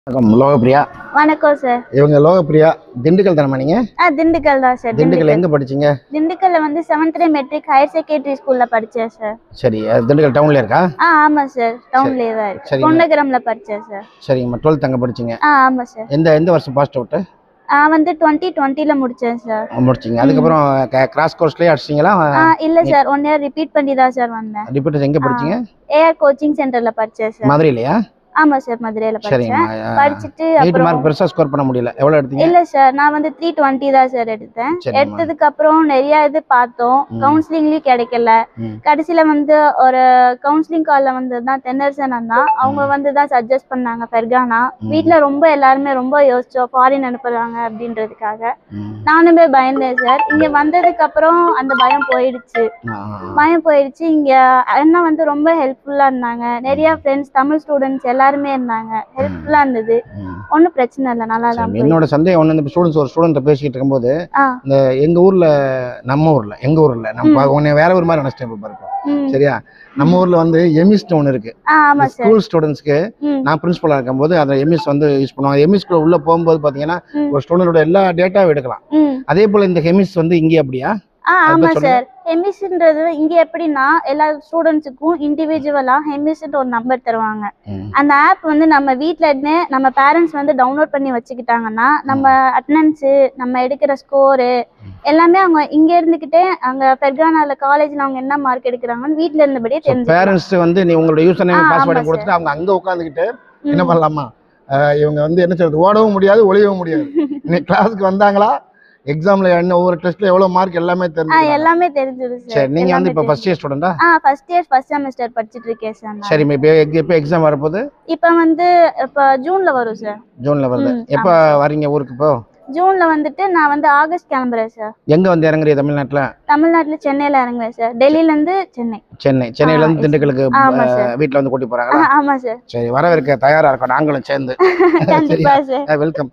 வணக்கம் லோகப்பிரியா. வணக்கம் சார். இவங்க லோகப்பிரியா திண்டுக்கல் தானே நீங்க? திண்டுக்கல் தான் சார். திண்டுக்கல் எங்க படிச்சீங்க? திண்டுக்கல்ல வந்து 7th மெட்ரிக் ஹையர் செகண்டரி ஸ்கூல்ல படிச்சேன் சார். சரி, திண்டுக்கல் டவுன்ல இருக்கா? ஆமா சார், டவுன்லயே தான் இருக்கு. பொன்னகரம்ல படிச்சேன் சார். சரிங்கம்மா, 12th அங்க படிச்சீங்க? ஆமா சார். எந்த வருஷம் பாஸ் அவுட்? வந்து 2020ல முடிச்சேன் சார். முடிச்சீங்க. அதுக்கப்புறம் கிராஸ் கோர்ஸ்லயே அடிச்சீங்களா? இல்ல சார், 1 இயர் ரிப்பீட் பண்ணி தான் சார் வந்தேன். ரிப்பீட் எங்க படிச்சீங்க? ஏஆர் கோச்சிங் சென்டர்ல படிச்சேன் சார். மதுரையிலயா? ஆமா சார், மதுரையில படிச்சேன். படிச்சிட்டு அப்புறம் மார்க் பெருசா ஸ்கோர் பண்ண முடியல. எவ்வளவு எடுத்தீங்க? இல்ல சார், நான் வந்து 320 தான் சார் எடுத்தேன். எடுத்ததுக்கு அப்புறம் நிறைய இது பார்த்தோம், கவுன்சிலிங்லயும் கிடைக்கல. கடைசியில வந்து ஒரு கவுன்சிலிங் கால்ல வந்து தான் தென்னரசன் அண்ணா அவங்க வந்து தான் சஜஸ்ட் பண்ணாங்க ஃபெர்கானா. வீட்ல ரொம்ப எல்லாருமே ரொம்ப யோசிச்சோம், ஃபாரின் அனுப்புறாங்க அப்படின்றதுக்காக. நானுமே பயந்தேன் சார். இங்க வந்ததுக்கு அப்புறம் அந்த பயம் போயிடுச்சு. இங்க அண்ணா வந்து ரொம்ப ஹெல்ப்ஃபுல்லா இருந்தாங்க. நிறைய ஃப்ரெண்ட்ஸ் தமிழ் ஸ்டூடெண்ட்ஸ் எல்லாருமே இருந்தாங்க, ஹெல்ப்ஃபுல்லா இருந்தது. ஒன்னும் பிரச்சனை இல்லை, நல்லா தான். என்னோட சந்தேகம் ஒண்ணு, இந்த ஒரு ஸ்டூடெண்ட் பேசிட்டு இருக்கும்போது இந்த எங்க ஊர்ல நம்ம வேற ஒரு மாதிரி நினைச்சிட்டேன் பாருங்க. சரியா? நம்ம ஊர்ல வந்து எமிஸ்ட் ஒன்று இருக்கு. ஸ்கூல் ஸ்டூடெண்ட்ஸ்க்கு நான் பிரின்சிபலா இருக்கும்போது அந்த எமிஸ் வந்து யூஸ் பண்ணுவாங்க. எமிஸ்க்குள்ள உள்ள போகும்போது பாத்தீங்கன்னா ஒரு ஸ்டூடெண்டோட எல்லா டேட்டாவும் எடுக்கலாம். அதே போல இந்த எமிஸ் வந்து இங்கே அப்படியா? ஆமா சார். ஹெமிஸ்ன்றது இங்க எப்படின்னா எல்லா ஸ்டூடெண்ட்ஸுக்கும் இண்டிவிஜுவலா ஹெமிஸ்ன்ற ஒரு நம்பர் தருவாங்க. அந்த ஆப் வந்து நம்ம வீட்ல இருந்து நம்ம பேரண்ட்ஸ் வந்து டவுன்லோட் பண்ணி வச்சுக்கிட்டாங்கன்னா நம்ம அட்டெண்டன்ஸ், நம்ம எடுக்கிற ஸ்கோரு எல்லாமே அவங்க இங்க இருந்துகிட்டே அங்க ஃபெர்கானால காலேஜ்ல அவங்க என்ன மார்க் எடுக்கிறாங்கன்னு வீட்ல இருந்தபடியே தெரிஞ்சு பேரண்ட்ஸ் வந்து நீ உங்களோட யூசர் நேம் பாஸ்வேர்ட் கொடுத்துட்டு அவங்க அங்க உட்கார்ந்துகிட்டு என்ன பண்ணலாமா? இவங்க வந்து என்ன சொல்றது, ஓடவும் முடியாது ஒளியவும் முடியாது. இன்னைக்கு கிளாஸ்க்கு வந்தாங்களா, எக்ஸாம்ல என்ன ஒவ்வொரு டெஸ்ட்ல எவ்வளவு மார்க் எல்லாமே தெரிஞ்சிருச்சு. சரி, நீங்க வந்து இப்ப ஃபர்ஸ்ட் இயர் ஸ்டூடண்டா? ஃபர்ஸ்ட் இயர் ஃபர்ஸ்ட் செமஸ்டர் படிச்சிட்டு இருக்கேன் சார். சரி, இப்ப எக்ஸாம் வரப்போகுது? இப்ப வந்து இப்ப ஜூன்ல வரும் சார். ஜூன்ல வருது. எப்ப வரீங்க ஊருக்கு? இப்போ ஜூன்ல வந்துட்டு நான் வந்து ஆகஸ்ட் கிளம்புறேன் சார். எங்க வந்து இறங்குறீங்க? தமிழ்நாட்டுல சென்னையில இறங்குவேன் சார். டெல்லியில இருந்து சென்னையில இருந்து திண்டுக்கலுக்கு வீட்ல வந்து கூட்டி போறாங்களா? ஆமா சார். சரி, வரவேற்க தயாரா இருக்கோம் நாங்களும் சேர்ந்து. கண்டிப்பா சார். வெல்கம்.